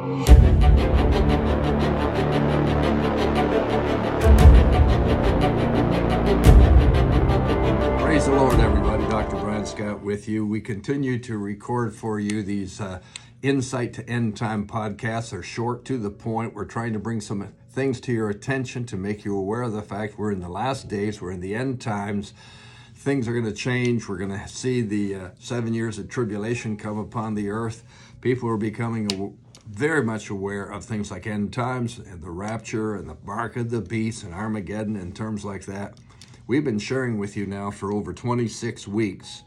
Praise the Lord, everybody. Dr. Brian Scott with you. We continue to record for you these Insight to End Time podcasts. They're short, to the point. We're trying to bring some things to your attention to make you aware of the fact we're in the last days. We're in the end times. Things are going to change. We're going to see the 7 years of tribulation come upon the earth. People are becoming very much aware of things like end times and the rapture and the mark of the beast and Armageddon and terms like that. We've been sharing with you now for over 26 weeks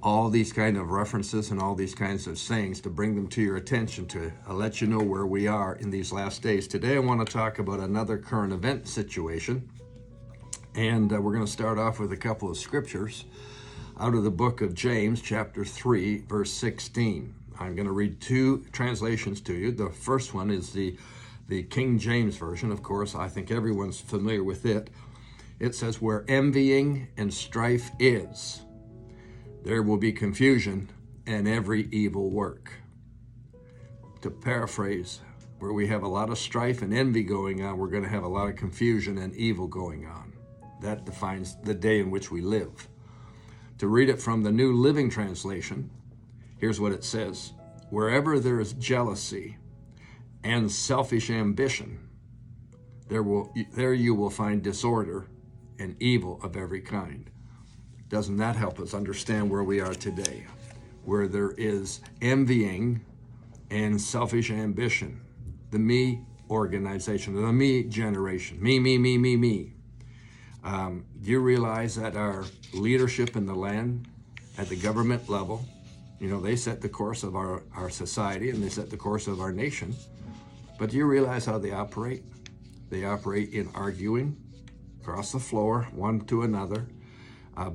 all these kind of references and all these kinds of sayings to bring them to your attention, to let you know where we are in these last days. Today I want to talk about another current event situation, and we're going to start off with a couple of scriptures out of the book of James, chapter 3, verse 16. I'm going to read two translations to you. The first one is the King James Version. Of course, I think everyone's familiar with it. It says, "Where envying and strife is, there will be confusion and every evil work." To paraphrase, where we have a lot of strife and envy going on, we're going to have a lot of confusion and evil going on. That defines the day in which we live. To read it from the New Living Translation, here's what it says. "Wherever there is jealousy and selfish ambition, there you will find disorder and evil of every kind." Doesn't that help us understand where we are today? Where there is envying and selfish ambition, the me organization, the me generation, me. Do you realize that our leadership in the land at the government level, they set the course of our society and they set the course of our nation. But do you realize how they operate? They operate in arguing across the floor, one to another,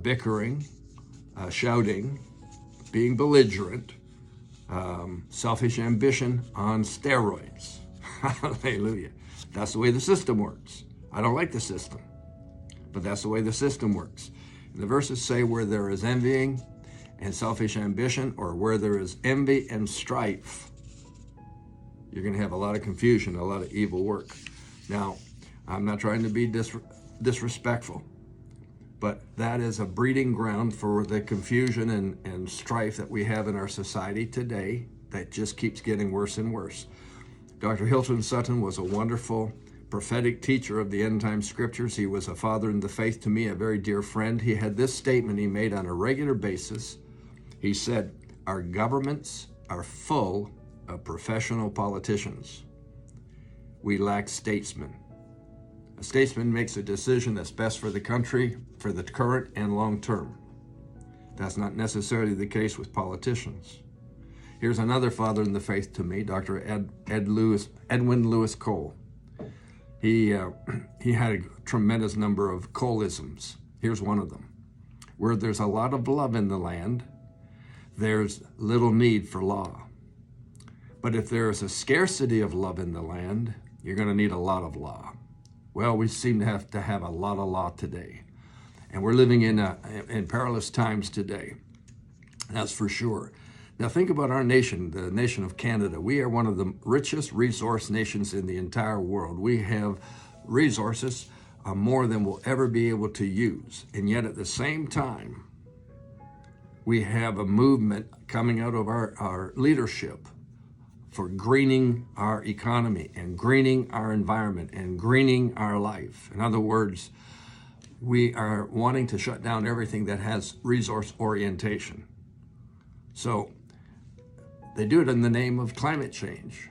bickering, shouting, being belligerent, selfish ambition on steroids. Hallelujah. That's the way the system works. I don't like the system, but that's the way the system works. And the verses say where there is envying and selfish ambition, or where there is envy and strife, you're going to have a lot of confusion, a lot of evil work. Now, I'm not trying to be disrespectful, but that is a breeding ground for the confusion and strife that we have in our society today that just keeps getting worse and worse. Dr. Hilton Sutton was a wonderful prophetic teacher of the end time scriptures. He was a father in the faith to me, a very dear friend. He had this statement he made on a regular basis. He said, "Our governments are full of professional politicians. We lack statesmen. A statesman makes a decision that's best for the country, for the current and long term. That's not necessarily the case with politicians." Here's another father in the faith to me, Dr. Edwin Lewis Cole. He had a tremendous number of Coleisms. Here's one of them. "Where there's a lot of love in the land, there's little need for law. But if there is a scarcity of love in the land, you're going to need a lot of law." Well, we seem to have a lot of law today. And we're living in perilous times today. That's for sure. Now think about our nation, the nation of Canada. We are one of the richest resource nations in the entire world. We have resources more than we'll ever be able to use. And yet at the same time, we have a movement coming out of our leadership for greening our economy and greening our environment and greening our life. In other words, we are wanting to shut down everything that has resource orientation. So they do it in the name of climate change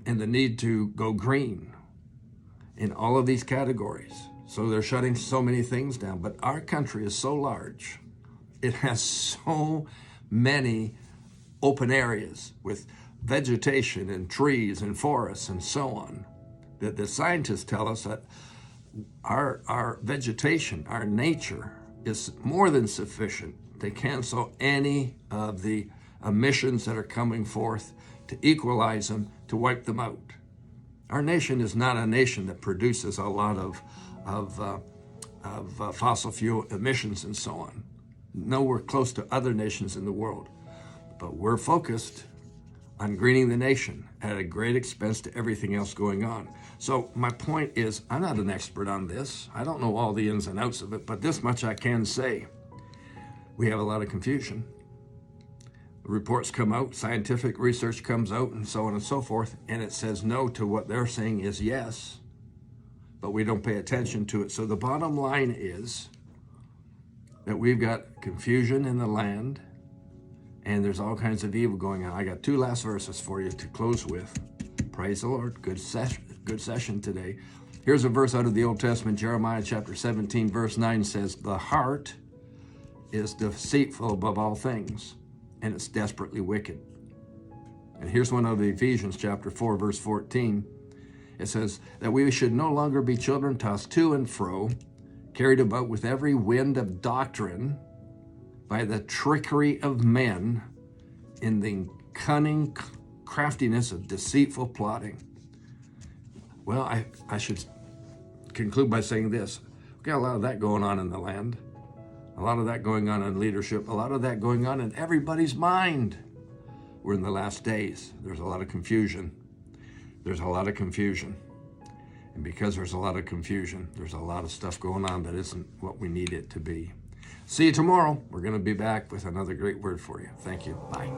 and the need to go green in all of these categories. So they're shutting so many things down. But our country is so large. It has so many open areas with vegetation and trees and forests and so on, that the scientists tell us that our vegetation, our nature, is more than sufficient to cancel any of the emissions that are coming forth, to equalize them, to wipe them out. Our nation is not a nation that produces a lot of fossil fuel emissions and so on. Nowhere close to other nations in the world. But we're focused on greening the nation at a great expense to everything else going on. So my point is, I'm not an expert on this. I don't know all the ins and outs of it, but this much I can say. We have a lot of confusion. Reports come out, scientific research comes out, and so on and so forth, and it says no to what they're saying is yes, but we don't pay attention to it. So the bottom line is that we've got confusion in the land, and there's all kinds of evil going on. I got two last verses for you to close with. Praise the Lord. Good session today. Here's a verse out of the Old Testament. Jeremiah chapter 17, verse 9 says, the heart is deceitful above all things, and it's desperately wicked. And here's one out of Ephesians chapter 4, verse 14. It says that we should no longer be children tossed to and fro, carried about with every wind of doctrine, by the trickery of men, in the cunning craftiness of deceitful plotting. Well, I should conclude by saying this. We've got a lot of that going on in the land. A lot of that going on in leadership. A lot of that going on in everybody's mind. We're in the last days. There's a lot of confusion. There's a lot of confusion. And because there's a lot of confusion, there's a lot of stuff going on that isn't what we need it to be. See you tomorrow. We're going to be back with another great word for you. Thank you. Bye.